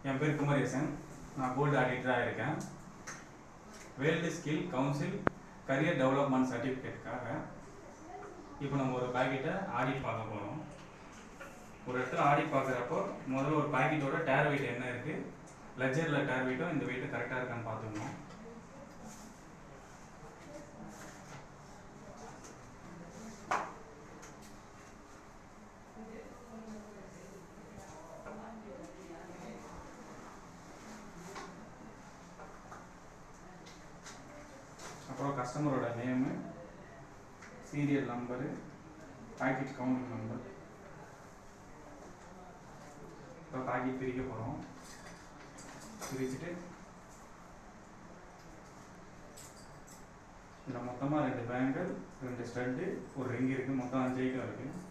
என் பேர் குமரேசன். நான் கோல்டு ஆடிட்டராக இருக்கேன். World skill council career development சர்டிஃபிகேட்டுக்காக இப்போ நம்ம ஒரு பாக்கெட்டை ஆடிட் பார்க்க போகிறோம். ஒரு இடத்துல ஆடிட் பார்க்குறப்போ முதல்ல ஒரு பாக்கெட்டோட டேர் வெயிட் என்ன இருக்குது, லெஜரில் டேர் வெயிட்டும் இந்த வெயிட்டு கரெக்டாக இருக்கான்னு பார்த்துக்கணும். அப்புறம் கஸ்டமரோட name, serial number, packet counting number. இப்போ பாக்கெட் பிரிக்க போகிறோம். பிரிச்சுட்டு இதில் மொத்தமாக 2 பேங்கிள், 2 ஸ்டட்டு, ஒரு ரிங் இருக்குது. மொத்தம் 5 ஐட்டம் இருக்குது.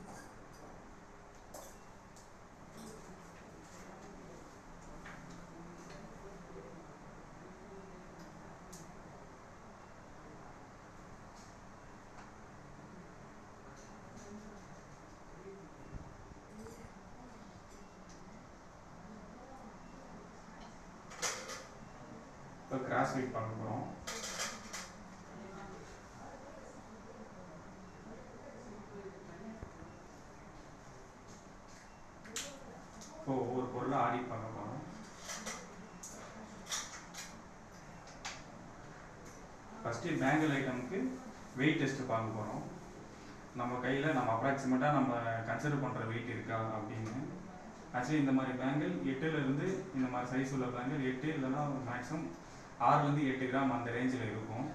இப்போ கிராஸ் வெயிட் பார்க்க போகிறோம். இப்போ ஒவ்வொரு பொருளை ஆடிட் பார்க்க போகிறோம். ஃபஸ்ட்டு பேங்கிள் ஐட்டமுக்கு வெயிட் டெஸ்ட்டு பார்க்க போகிறோம். நம்ம கையில் நம்ம அப்ராக்சிமேட்டாக நம்ம கன்சிடர் பண்ணுற வெயிட் இருக்கா அப்படின்னு. ஆக்சுவலி இந்த மாதிரி பேங்கிள் 8லேருந்து இந்த மாதிரி சைஸ் உள்ள பேங்கிள் 8 இல்லைன்னா மேக்ஸிமம் 6லேருந்து 8 கிராம் அந்த ரேஞ்சில் இருக்கும்.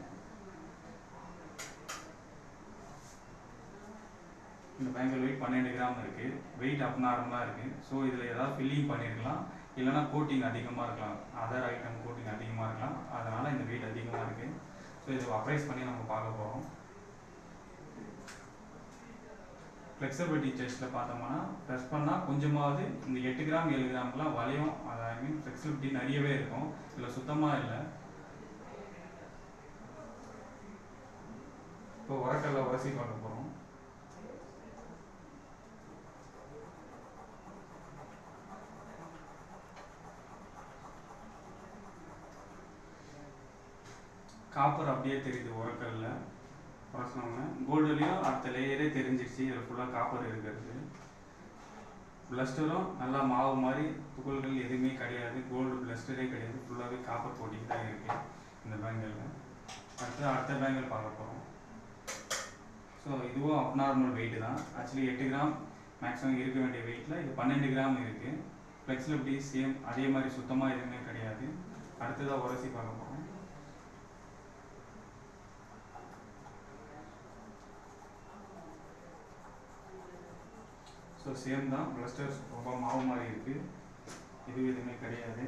இந்த பேங்கிள் வெயிட் 12 கிராம் இருக்குது. வெயிட் அப்நார்மலாக இருக்குது. ஸோ இதில் ஏதாவது ஃபில்லிங் பண்ணியிருக்கலாம், இல்லைனா கோட்டிங் அதிகமாக இருக்கலாம், அதர் ஐட்டம் கோட்டிங் அதிகமாக இருக்கலாம். அதனால் இந்த வெயிட் அதிகமாக இருக்குது. ஸோ இதை அப்ரைஸ் பண்ணி நம்ம பார்க்க போகிறோம். ஃப்ளெக்சிபிலிட்டி டெஸ்ட்டில் பார்த்தோம்னா ப்ரெஸ் பண்ணால் கொஞ்சமாவது இந்த 8 கிராம் 7 கிராம்லாம் வளையும். அது ஐ மீன் ஃப்ளெக்சிபிலிட்டி நிறையவே இருக்கும். இதில் சுத்தமாக இல்லை. இப்போ உரக்கல்ல உரசி பார்க்க போகிறோம். காப்பர் அப்படியே தெரியுது உரக்கல்ல உரசினோம்னா. கோல்டுலேயும் அடுத்த லேயரே தெரிஞ்சிடுச்சு. இதில் ஃபுல்லாக காப்பர் இருக்கிறது. பிளஸ்டரும் நல்லா மாவு மாதிரி துகள்கள் எதுவுமே கிடையாது. கோல்டு பிளஸ்டரே கிடையாது. ஃபுல்லாகவே காப்பர் கோட்டிங் தான் இருக்குது இந்த பேங்கிளில். அடுத்த பேங்கிள் பார்க்க போகிறோம். ஸோ இதுவும் அப்நார்மல் வெயிட்டு தான். ஆக்சுவலி 8 கிராம் மேக்ஸிமம் இருக்க வேண்டிய வெயிட்டில் இது 12 கிராம் இருக்குது. ஃப்ளெக்சிபிலிட்டி சேம் அதே மாதிரி சுத்தமாக எதுவுமே கிடையாது. அடுத்ததாக உரசி பார்க்க போகிறோம். ஸோ சேம் தான். பிளஸ்டர்ஸ் ரொம்ப மாவு மாதிரி இருக்குது. இதுவும் எதுவுமே கிடையாது.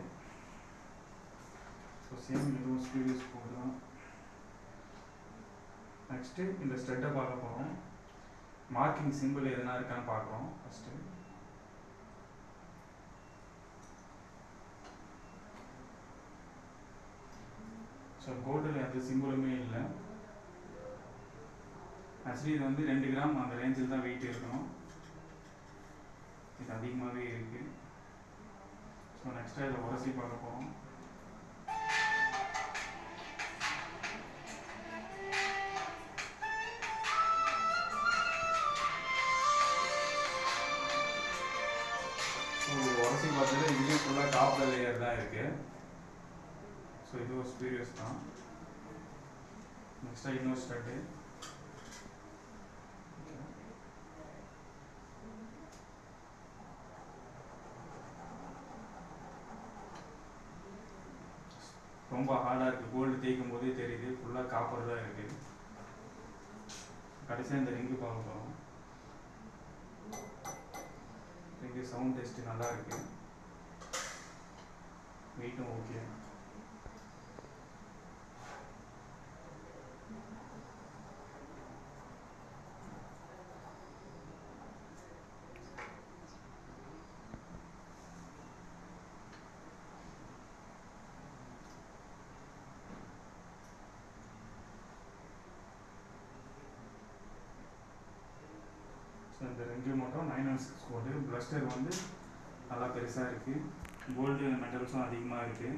ஸோ சேம் இதுவும் ஸ்பீடியஸ் போர்டு தான். நெக்ஸ்ட்டு இந்த ஸ்டெட்டை பார்க்க போகிறோம். மார்க்கிங் சிம்பிள் எதுனா இருக்கான்னு பார்க்குறோம் ஃபஸ்ட்டு. ஸோ கோல்டில் எந்த சிம்பிளுமே இல்லை. ஆக்சுவலி இது வந்து 2 கிராம் அந்த ரேஞ்சில் தான் வெயிட் இருக்கணும். இது அதிகமாகவே இருக்குது. ஸோ நெக்ஸ்ட்டாக இதை உரசி பார்க்க போகிறோம். ஸோ உரசி பார்த்தது இதுலேயும் ஃபுல்லாக காப்பர் லேயர் தான் இருக்குது. ஸோ இது ஒரு ஸ்பீரியஸ் தான். நெக்ஸ்ட்டாக இன்னொரு ஸ்டட்டு. ரொம்ப ஹார்டாக இருக்குது. கோல்டு தேய்க்கும் போதே தெரியுது. ஃபுல்லாக காப்பர் தான் இருக்குது. கடைசியாக இந்த ரிங்கு பார்க்க போகிறோம். ரிங்கு சவுண்ட் டெஸ்ட்டு நல்லா இருக்குது. வெயிட்டும் ஓகே. ஸோ இந்த ரிங்கு மட்டும் 916 கோடு. பிளஸ்டர் வந்து நல்லா பெருசாக இருக்குது. கோல்டு மெட்டல்ஸும் அதிகமாக இருக்குது.